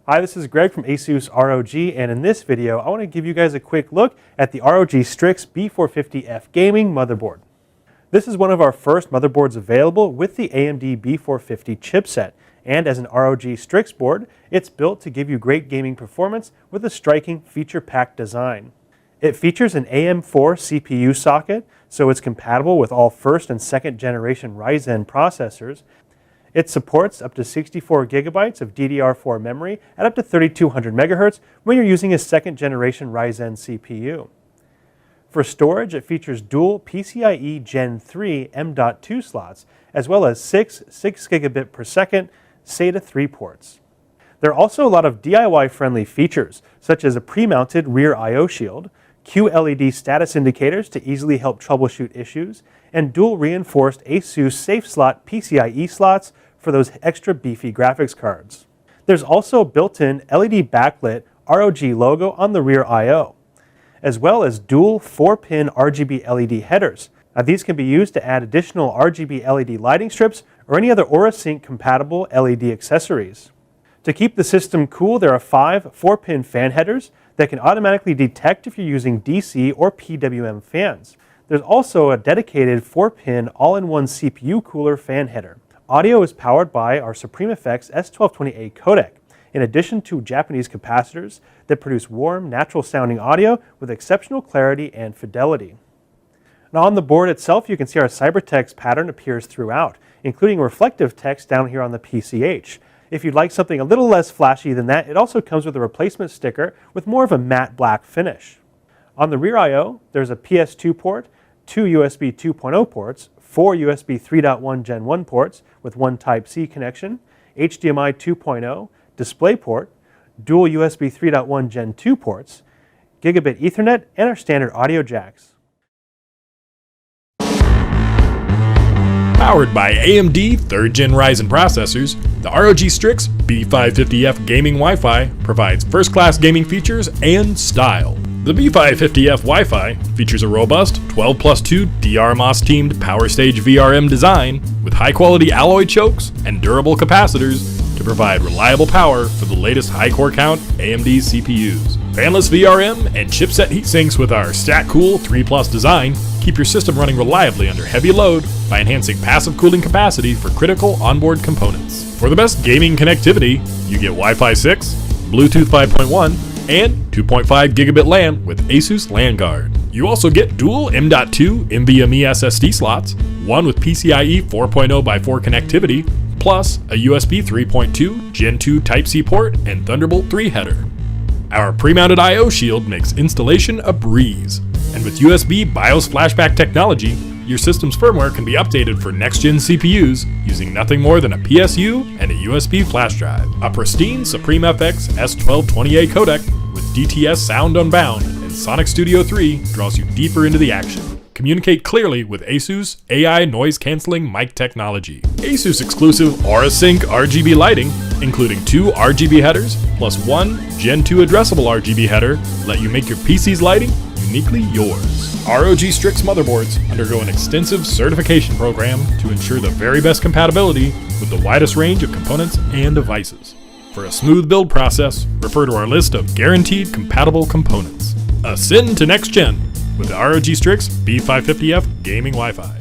Hi, this is Greg from ASUS ROG, and in this video I want to give you guys a quick look at the ROG Strix B450F gaming motherboard. This is one of our first motherboards available with the AMD B450 chipset, and as an ROG Strix board, it's built to give you great gaming performance with a striking feature-packed design. It features an AM4 CPU socket, so it's compatible with all first and second generation Ryzen processors. It supports up to 64 gigabytes of DDR4 memory at up to 3200 MHz when you're using a second generation Ryzen CPU. For storage, it features dual PCIe Gen 3 M.2 slots, as well as 6 gigabit per second SATA 3 ports. There are also a lot of DIY-friendly features, such as a pre-mounted rear I/O shield, QLED status indicators to easily help troubleshoot issues, and dual reinforced ASUS SafeSlot PCIe slots for those extra beefy graphics cards. There's also built-in LED backlit ROG logo on the rear I/O, as well as dual 4-pin RGB LED headers. Now, these can be used to add additional RGB LED lighting strips or any other AuraSync compatible LED accessories. To keep the system cool, there are 5 4-pin fan headers that can automatically detect if you're using DC or PWM fans. There's also a dedicated 4-pin all-in-one CPU cooler fan header. Audio is powered by our SupremeFX S1228 codec, in addition to Japanese capacitors that produce warm, natural-sounding audio with exceptional clarity and fidelity. Now, on the board itself, you can see our CyberText pattern appears throughout, including reflective text down here on the PCH. If you'd like something a little less flashy than that, it also comes with a replacement sticker with more of a matte black finish. On the rear I/O, there's a PS2 port, 2 USB 2.0 ports, 4 USB 3.1 Gen 1 ports with 1 Type-C connection, HDMI 2.0, DisplayPort, dual USB 3.1 Gen 2 ports, Gigabit Ethernet, and our standard audio jacks. Powered by AMD 3rd Gen Ryzen processors, the ROG Strix B550F gaming Wi-Fi provides first-class gaming features and style. The B550F Wi-Fi features a robust 12+2 DRMOS-teamed PowerStage VRM design with high-quality alloy chokes and durable capacitors to provide reliable power for the latest high-core count AMD CPUs. Fanless VRM and chipset heatsinks with our StatCool 3+ design keep your system running reliably under heavy load by enhancing passive cooling capacity for critical onboard components. For the best gaming connectivity, you get Wi-Fi 6, Bluetooth 5.1, and 2.5 gigabit LAN with ASUS LANguard. You also get dual M.2 NVMe SSD slots, one with PCIe 4.0x4 connectivity, plus a USB 3.2 Gen 2 Type-C port and Thunderbolt 3 header. Our pre-mounted I/O shield makes installation a breeze, and with USB BIOS flashback technology, your system's firmware can be updated for next-gen CPUs using nothing more than a PSU and a USB flash drive. A pristine SupremeFX S1228 codec with DTS Sound Unbound and Sonic Studio 3 draws you deeper into the action. Communicate clearly with ASUS AI noise-canceling mic technology. ASUS exclusive AuraSync RGB lighting, including 2 RGB headers plus 1 Gen 2 addressable RGB header, let you make your PC's lighting uniquely yours. ROG Strix motherboards undergo an extensive certification program to ensure the very best compatibility with the widest range of components and devices. For a smooth build process, refer to our list of guaranteed compatible components. Ascend to next gen with the ROG Strix B550F gaming Wi-Fi.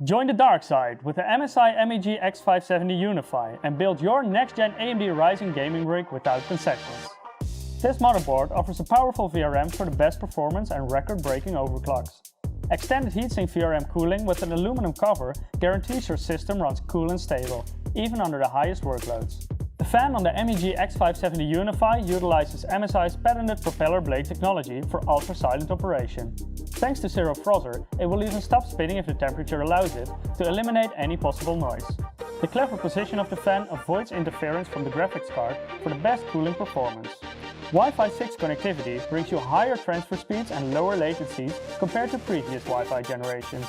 Join the dark side with the MSI MEG X570 Unify and build your next-gen AMD Ryzen gaming rig without concessions. This motherboard offers a powerful VRM for the best performance and record-breaking overclocks. Extended heatsink VRM cooling with an aluminum cover guarantees your system runs cool and stable, even under the highest workloads. The fan on the MEG X570 Unify utilizes MSI's patented propeller blade technology for ultra-silent operation. Thanks to Zero Frozr, it will even stop spinning if the temperature allows it, to eliminate any possible noise. The clever position of the fan avoids interference from the graphics card for the best cooling performance. Wi-Fi 6 connectivity brings you higher transfer speeds and lower latencies compared to previous Wi-Fi generations.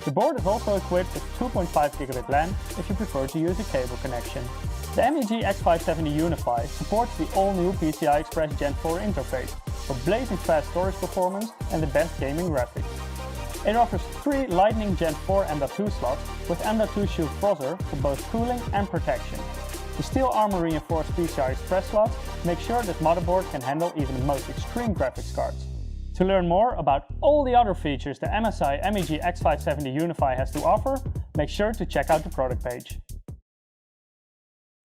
The board is also equipped with 2.5 gigabit LAN if you prefer to use a cable connection. The MEG X570 Unify supports the all-new PCI Express Gen 4 interface for blazing fast storage performance and the best gaming graphics. It offers 3 Lightning Gen 4 M.2 slots with M.2 Shield Frozr for both cooling and protection. The steel armor reinforced PCI Express slots make sure this motherboard can handle even the most extreme graphics cards. To learn more about all the other features the MSI MEG X570 UniFi has to offer, make sure to check out the product page.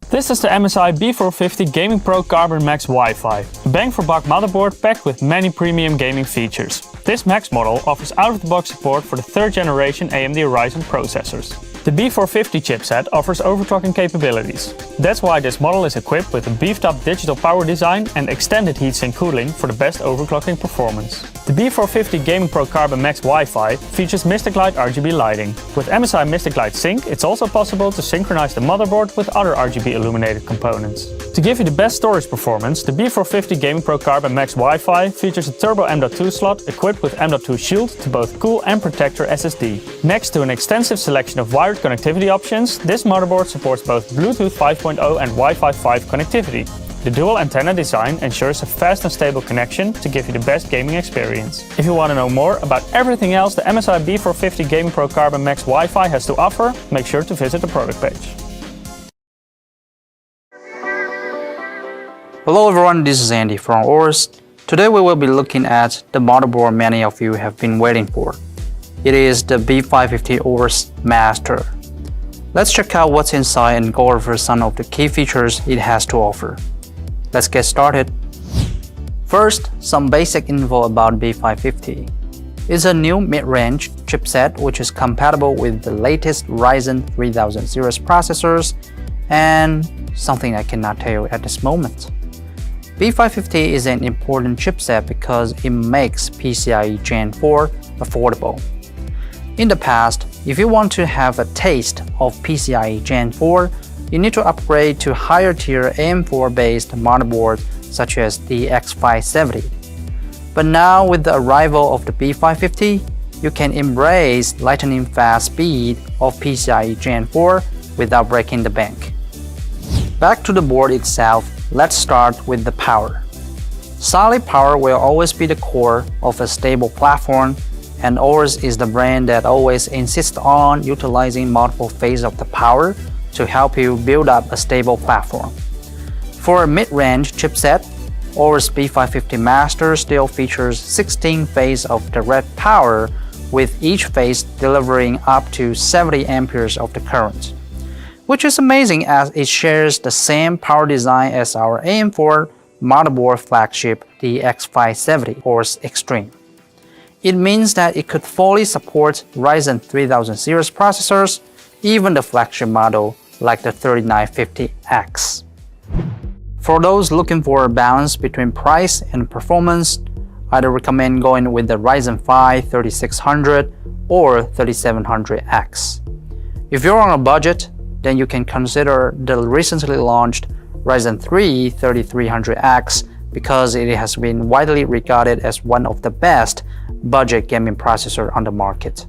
This is the MSI B450 Gaming Pro Carbon Max Wi-Fi, a bang-for-buck motherboard packed with many premium gaming features. This Max model offers out-of-the-box support for the 3rd generation AMD Ryzen processors. The B450 chipset offers overclocking capabilities. That's why this model is equipped with a beefed-up digital power design and extended heatsink cooling for the best overclocking performance. The B450 Gaming Pro Carbon Max Wi-Fi features Mystic Light RGB lighting. With MSI Mystic Light Sync, it's also possible to synchronize the motherboard with other RGB illuminated components. To give you the best storage performance, the B450 Gaming Pro Carbon Max Wi-Fi features a turbo M.2 slot equipped with M.2 Shield to both cool and protect your SSD. Next to an extensive selection of wired connectivity options, this motherboard supports both Bluetooth 5.0 and Wi-Fi 5 connectivity. The dual antenna design ensures a fast and stable connection to give you the best gaming experience. If you want to know more about everything else the MSI B450 Gaming Pro Carbon Max Wi-Fi has to offer, make sure to visit the product page. Hello everyone, this is Andy from Aorus. Today we will be looking at the motherboard many of you have been waiting for. It is the B550 Aorus Master. Let's check out what's inside and go over some of the key features it has to offer. Let's get started. First, some basic info about B550. It's a new mid-range chipset which is compatible with the latest Ryzen 3000 series processors, and something I cannot tell you at this moment. B550 is an important chipset because it makes PCIe Gen 4 affordable. In the past, if you want to have a taste of PCIe Gen 4, you need to upgrade to higher tier AM4 based motherboard such as the X570. But now with the arrival of the B550, you can embrace lightning fast speed of PCIe Gen 4 without breaking the bank. Back to the board itself, let's start with the power. Solid power will always be the core of a stable platform, and Aorus is the brand that always insists on utilizing multiple phases of the power to help you build up a stable platform. For a mid-range chipset, Aorus B550 Master still features 16 phases of direct power, with each phase delivering up to 70 amperes of the current, which is amazing as it shares the same power design as our AM4 motherboard flagship, the X570 Aorus Extreme. It means that it could fully support Ryzen 3000 series processors, even the flagship model like the 3950X. For those looking for a balance between price and performance, I'd recommend going with the Ryzen 5 3600 or 3700X. If you're on a budget, then you can consider the recently launched Ryzen 3 3300X because it has been widely regarded as one of the best budget gaming processor on the market.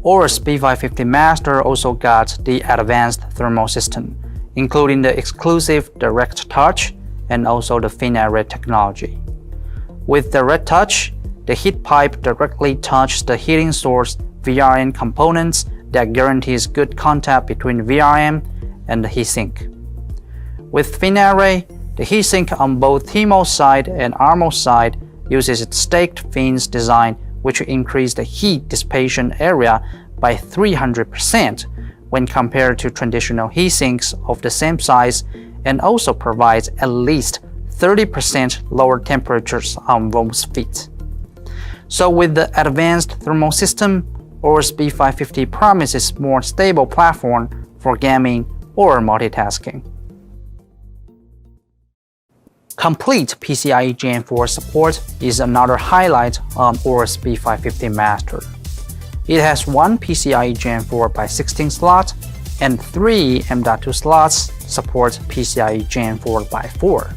Aorus B550 Master also got the advanced thermal system, including the exclusive Direct Touch and also the FinArray technology. With Direct Touch, the heat pipe directly touches the heating source VRM components that guarantees good contact between VRM and the heatsink. With FinArray, the heatsink on both TMOS side and ARMOS side uses its staked fins design, which increase the heat dissipation area by 300% when compared to traditional heatsinks of the same size, and also provides at least 30% lower temperatures on most feet. So with the advanced thermal system, Aorus B550 promises more stable platform for gaming or multitasking. Complete PCIe Gen 4 support is another highlight on Aorus B550 Master. It has one PCIe Gen 4 by 16 slot and 3 M.2 slots support PCIe Gen 4 by 4.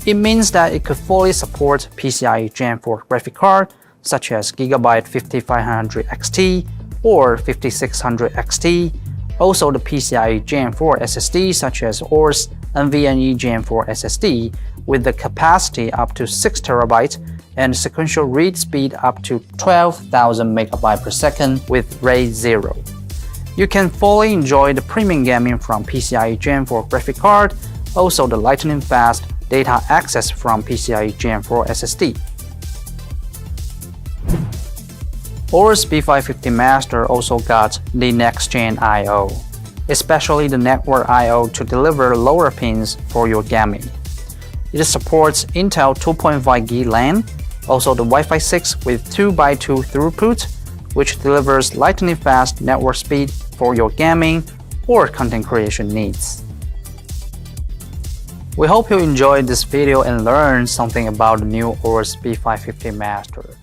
It means that it could fully support PCIe Gen 4 graphic card such as Gigabyte 5500 XT or 5600 XT, also the PCIe Gen 4 SSD such as Aorus NVMe Gen 4 SSD with the capacity up to 6 TB and sequential read speed up to 12,000 MB per second with RAID 0. You can fully enjoy the premium gaming from PCIe Gen 4 graphic card, also the lightning fast data access from PCIe Gen 4 SSD. Aorus B550 Master also got the next-gen I/O, especially the network I/O to deliver lower pins for your gaming. It supports Intel 2.5G LAN, also the Wi-Fi 6 with 2x2 throughput, which delivers lightning-fast network speed for your gaming or content creation needs. We hope you enjoyed this video and learned something about the new Aorus B550 Master.